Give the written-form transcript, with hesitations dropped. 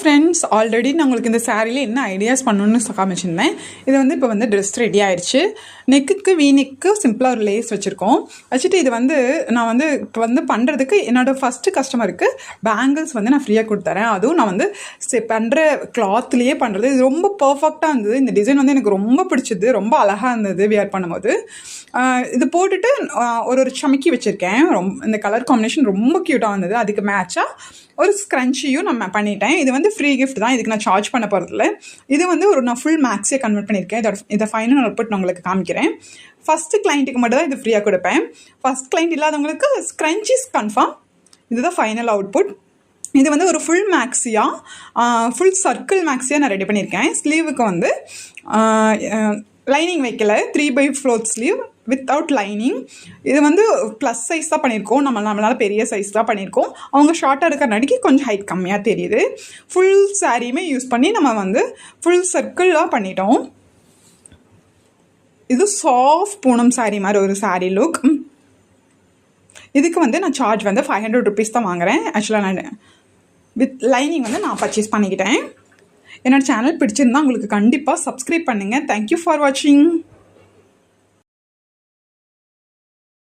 Friends, already நான் உங்களுக்கு இந்த சாரியில் என்ன ஐடியாஸ் பண்ணணுன்னு காமிச்சிருந்தேன். இது வந்து இப்போ வந்து ட்ரெஸ் ரெடி ஆயிடுச்சு. நெக்குக்கு வீநெக்கு சிம்பிளாக ஒரு லேஸ் வச்சுருக்கோம். வச்சுட்டு இது வந்து நான் வந்து இப்போ வந்து பண்ணுறதுக்கு என்னோடய ஃபஸ்ட்டு கஸ்டமருக்கு பேங்கிள்ஸ் வந்து நான் ஃப்ரீயாக கொடுத்துறேன். அதுவும் நான் வந்து பண்ணுற கிளாத்லேயே பண்ணுறது. இது ரொம்ப பர்ஃபெக்டாக இருந்தது. இந்த டிசைன் வந்து எனக்கு ரொம்ப பிடிச்சது, ரொம்ப அழகாக இருந்தது வியர் பண்ணும்போது. இது போட்டுட்டு ஒரு சமைக்கி வச்சுருக்கேன். இந்த கலர் காம்பினேஷன் ரொம்ப க்யூட்டாக இருந்தது. அதுக்கு மேட்சாக ஒரு ஸ்க்ரன்ச்சியும் நான் பண்ணிட்டேன். இது வந்து ஃப்ரீ கிஃப்ட் தான், இதுக்கு நான் சார்ஜ் பண்ண போகிறதில்ல. இது வந்து நான் ஃபுல் மேக்ஸியை கன்வெர்ட் பண்ணியிருக்கேன். இதை ஃபைனல் அவுட்புட் நான் உங்களுக்கு காமிக்கிறேன். ஃபஸ்ட்டு கிளைண்ட்டுக்கு மட்டும் தான் இது ஃப்ரீயாக கொடுப்பேன். ஃபஸ்ட் கிளைண்ட் இல்லாதவங்களுக்கு ஸ்க்ரன்ச்சிஸ் கன்ஃபார்ம். இதுதான் ஃபைனல் அவுட்புட். இது வந்து ஒரு ஃபுல் மேக்ஸியாக, ஃபுல் சர்க்கிள் மேக்ஸியாக நான் ரெடி பண்ணியிருக்கேன். ஸ்லீவுக்கு வந்து லைனிங் வைக்கல, 3/4 ஸ்லீவ் வித்தவுட் லைனிங். இது வந்து ப்ளஸ் சைஸ் தான் பண்ணியிருக்கோம். நம்மளால் பெரிய சைஸ் தான் பண்ணியிருக்கோம். அவங்க ஷார்ட்டாக இருக்கிறனாடிக்கு கொஞ்சம் ஹைட் கம்மியாக தெரியுது. ஃபுல் சாரியுமே யூஸ் பண்ணி நம்ம வந்து ஃபுல் சர்க்கிளாக பண்ணிட்டோம். இது சாஃப்ட் பூனம் சாரீ மாதிரி ஒரு சாரீ லுக். இதுக்கு வந்து நான் சார்ஜ் வந்து 500 rupees தான் வாங்குகிறேன். ஆக்சுவலாக நான் வித் லைனிங் வந்து நான் பர்ச்சேஸ் பண்ணிக்கிட்டேன். என்னோடய சேனல் பிடிச்சிருந்தா உங்களுக்கு கண்டிப்பாக சப்ஸ்கிரைப் பண்ணுங்கள். தேங்க்யூ ஃபார் வாட்சிங்.